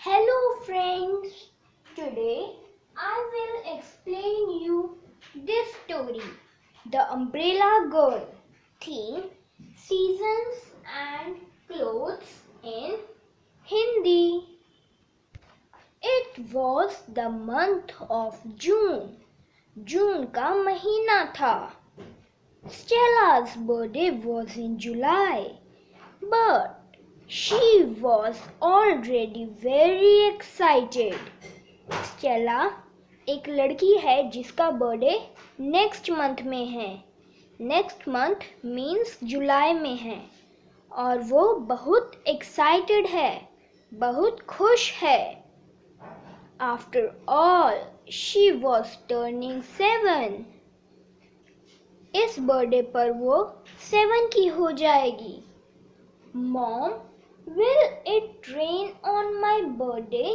Hello friends, today I will explain you this story, The Umbrella Girl. Theme, Seasons and Clothes in Hindi. It was the month of June. जून का महीना था. Stella's birthday was in July, but she was already very excited. Stella एक लड़की है जिसका birthday next month में है. Next month means जुलाई में है और वो बहुत एक्साइटेड है, बहुत खुश है. After all she was turning 7. इस बर्थडे पर वो 7 की हो जाएगी. Mom, will it rain on my birthday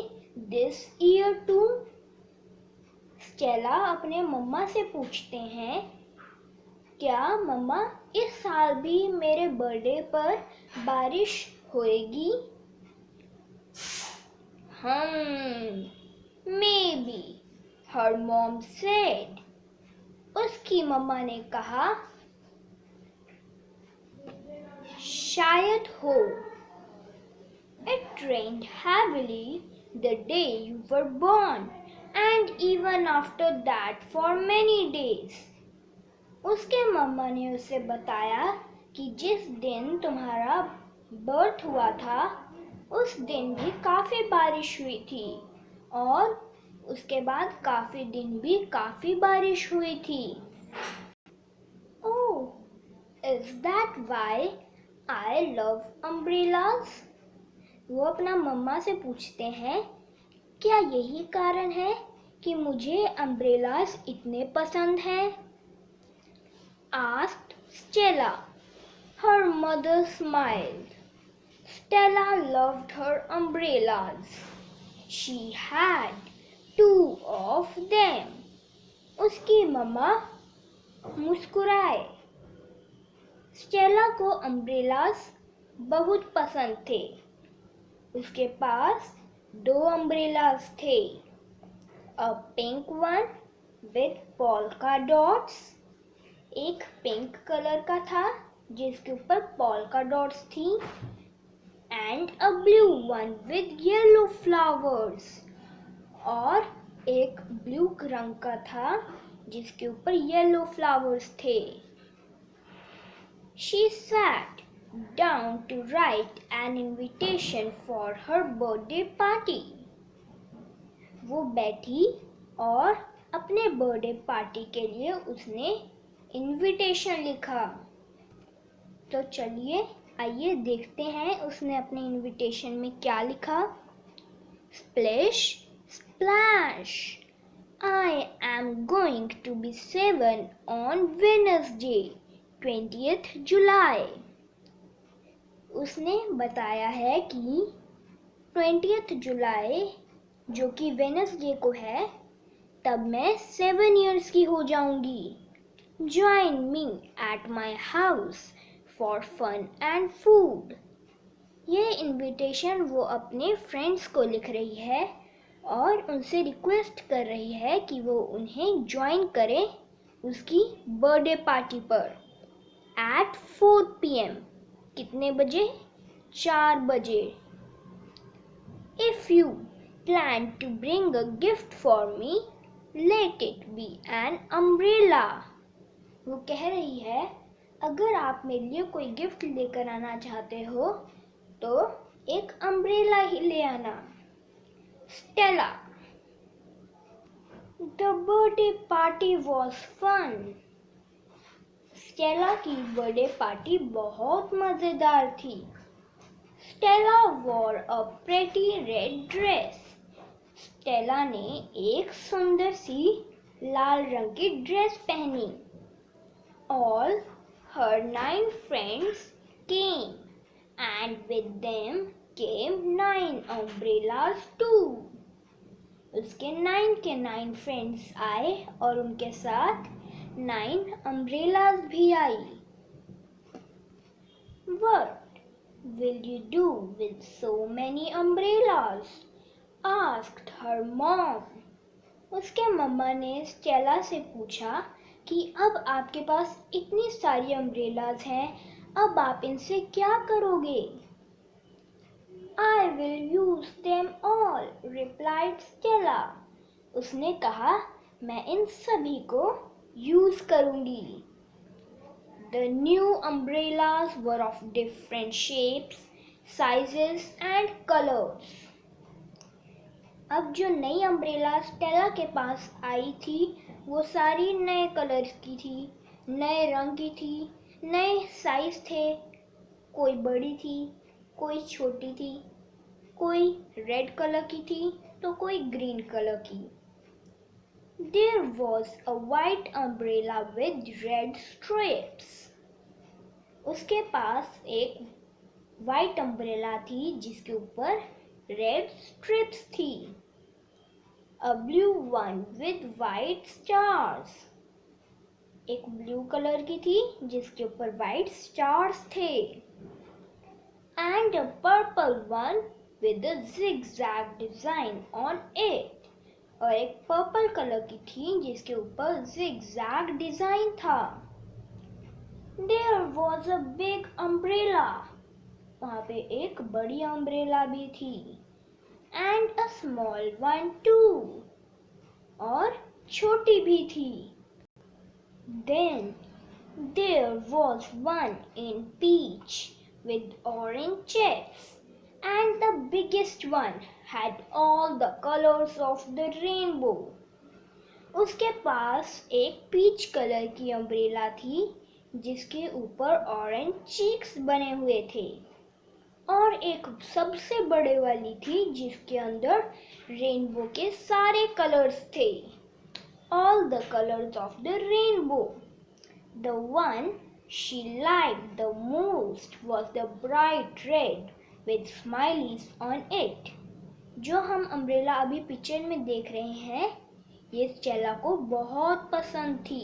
this year too? Stella अपने मम्मा से पूछते हैं, क्या मम्मा इस साल भी मेरे बर्थडे पर बारिश होएगी? Maybe, her mom said. उसकी मम्मा ने कहा, शायद हो. It rained heavily the day you were born and even after that for many days. उसके मम्मा ने उसे बताया कि जिस दिन तुम्हारा बर्थ हुआ था उस दिन भी काफ़ी बारिश हुई थी और उसके बाद काफ़ी दिन भी काफ़ी बारिश हुई थी. Oh, is that why I love umbrellas? वो अपना मम्मा से पूछते हैं, क्या यही कारण है कि मुझे अम्ब्रेलास इतने पसंद हैं? Asked Stella. Her mother smiled. Stella loved her umbrellas. She had 2 of them. उसकी मम्मा मुस्कुराए. स्टेला को अम्ब्रेलास बहुत पसंद थे. उसके पास 2 अम्ब्रेलास थे. A pink one with polka dots. एक पिंक कलर का था जिसके ऊपर पोल्का डॉट्स थी. And a blue one with yellow flowers. और एक ब्लू रंग का था जिसके ऊपर येलो फ्लावर्स थे. She sat down to write an invitation for her birthday party. वो बैठी और अपने बर्थडे पार्टी के लिए उसने इनविटेशन लिखा. तो चलिए आइए देखते हैं उसने अपने इनविटेशन में क्या लिखा. Splish, splash. I am going to be 7 on Wednesday, 20th July. उसने बताया है कि 20th जुलाई जो कि वेनसडे को है तब मैं 7 इयर्स की हो जाऊंगी. Join me at my house for fun and food. ये इनविटेशन वो अपने फ्रेंड्स को लिख रही है और उनसे रिक्वेस्ट कर रही है कि वो उन्हें ज्वाइन करें उसकी बर्थडे पार्टी पर. At 4 PM. कितने बजे? 4 बजे. If you plan to bring a gift for me, let it be an umbrella. वो कह रही है, अगर आप मेरे लिए कोई गिफ्ट लेकर आना चाहते हो तो एक अम्ब्रेला ही ले आना. Stella. The birthday party was fun. Stella की बर्थडे पार्टी बहुत मजेदार थी. Stella wore a pretty red dress. Stella ने एक सुंदर सी लाल रंग की ड्रेस पहनी. All her 9 friends came and with them came 9 umbrellas too. उसके 9 के 9 फ्रेंड्स आए और उनके साथ 9 umbrellas भी आई. What will you do with so many umbrellas? asked her mom. उसके मम्मा ने स्टेला से पूछा कि अब आपके पास इतनी सारी अम्ब्रेलाज हैं, अब आप इनसे क्या करोगे? I will use them all, replied Stella. उसने कहा, मैं इन सभी को यूज करूंगी. The new umbrellas were of different shapes, sizes and colors. अब जो नई अम्ब्रेला स्टेला के पास आई थी वो सारी नए कलर्स की थी, नए रंग की थी, नए साइज थे. कोई बड़ी थी, कोई छोटी थी, कोई रेड कलर की थी तो कोई ग्रीन कलर की. There was a white umbrella with red stripes. उसके पास एक वाइट अम्ब्रेला थी जिसके ऊपर रेड स्ट्रिप्स थी. A blue one with white stars. एक ब्लू कलर की थी जिसके ऊपर वाइट स्टार्स थे. And a purple one with a zigzag design on it. और एक पर्पल कलर की थी जिसके ऊपर zigzag डिजाइन था. There was a big umbrella. वहाँ पे एक बड़ी अम्ब्रेला भी थी. And a small one too. और छोटी भी थी. Then there was one in peach with orange checks, and the biggest one had all the colors of the rainbow. उसके पास एक पीच कलर की अम्ब्रेला थी जिसके ऊपर ऑरेंज चीक्स बने हुए थे, और एक सबसे बड़े वाली थी जिसके अंदर रेनबो के सारे कलर्स थे. All the colors of the rainbow. The one she liked the most was the bright red with smileys on it. जो हम अम्ब्रेला अभी पिक्चर में देख रहे हैं ये स्टेला को बहुत पसंद थी.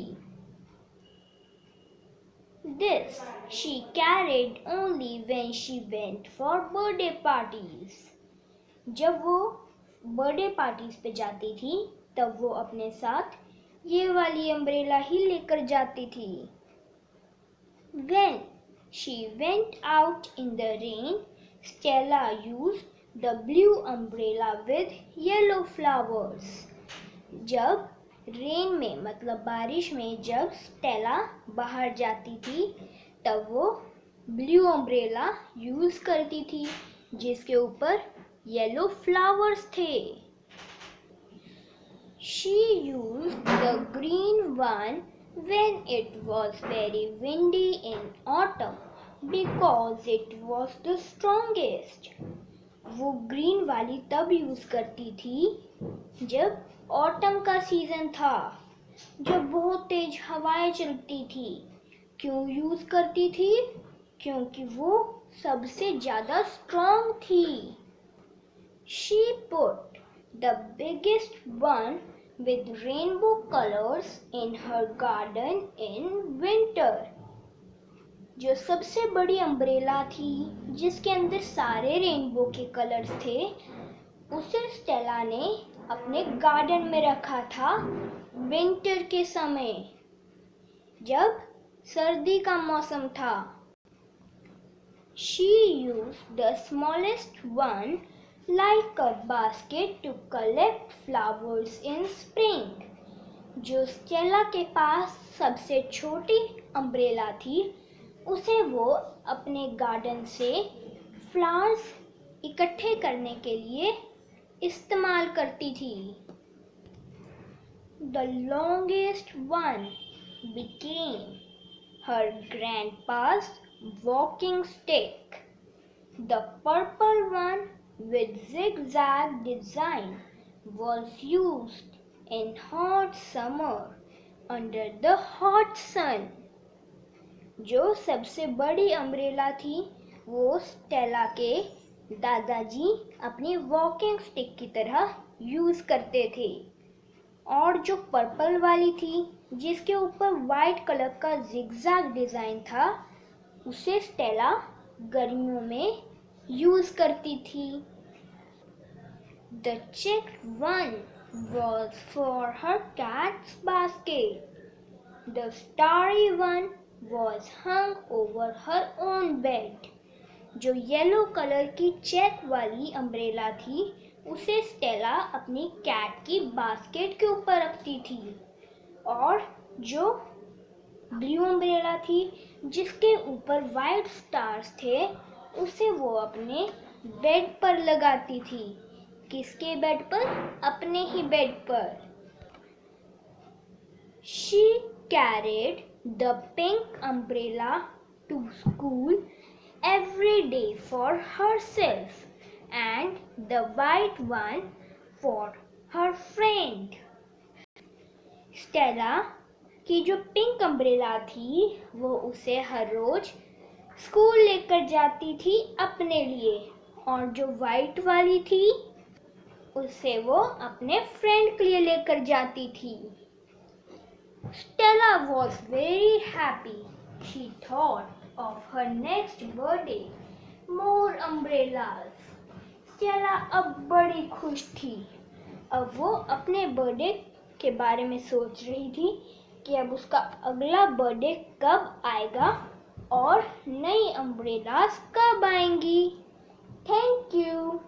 This she carried only when she went for birthday parties. जब वो बर्थडे पार्टीज पे जाती थी तब वो अपने साथ ये वाली अम्ब्रेला ही लेकर जाती थी. When she went out in the rain, Stella used the blue umbrella with yellow flowers. जब रेन में मतलब बारिश में जब स्टेला बाहर जाती थी तब वो ब्लू अम्ब्रेला यूज करती थी जिसके ऊपर येलो फ्लावर्स थे. She used the green one when it was very windy in autumn because it was the strongest. वो ग्रीन वाली तब यूज करती थी जब ऑटम का सीजन था, जब बहुत तेज हवाएं चलती थी. क्यों यूज करती थी? क्योंकि वो सबसे ज्यादा स्ट्रॉन्ग थी. She put the biggest one with rainbow colors in her garden in winter. जो सबसे बड़ी अम्ब्रेला थी जिसके अंदर सारे रेनबो के कलर्स थे उसे स्टेला ने अपने गार्डन में रखा था विंटर के समय, जब सर्दी का मौसम था. She used the smallest one like a basket to collect flowers in spring. जो स्टेला के पास सबसे छोटी अम्ब्रेला थी उसे वो अपने गार्डन से फ्लावर्स इकट्ठे करने के लिए इस्तेमाल करती थी. The longest one became her grandpa's walking stick. The purple one with zigzag design was used in hot summer under the hot sun. जो सबसे बड़ी अम्ब्रेला थी वो स्टेला के दादाजी अपनी वॉकिंग स्टिक की तरह यूज करते थे, और जो पर्पल वाली थी जिसके ऊपर वाइट कलर का जिगजैग डिजाइन था उसे स्टेला गर्मियों में यूज करती थी. The checked one was for her cat's basket. The starry one was hung over her own bed. जो येलो कलर की चेक वाली अम्ब्रेला थी उसे स्टेला अपनी कैट की बास्केट के ऊपर रखती थी, और जो ब्लू अम्ब्रेला थी जिसके ऊपर वाइट स्टार्स थे उसे वो अपने बेड पर लगाती थी। किसके बेड पर? अपने ही बेड पर। She carried the pink umbrella to school every day for herself and the white one for her friend. Stella की जो पिंक अम्ब्रेला थी वो उसे हर रोज स्कूल लेकर जाती थी अपने लिए, और जो वाइट वाली थी उसे वो अपने फ्रेंड के लिए लेकर जाती थी। Stella was very happy. She thought of her next birthday. More umbrellas. Stella अब बड़ी खुश थी। अब वो अपने बर्थडे के बारे में सोच रही थी कि अब उसका अगला बर्थडे कब आएगा और नई अम्ब्रेलास कब आएंगी। Thank you.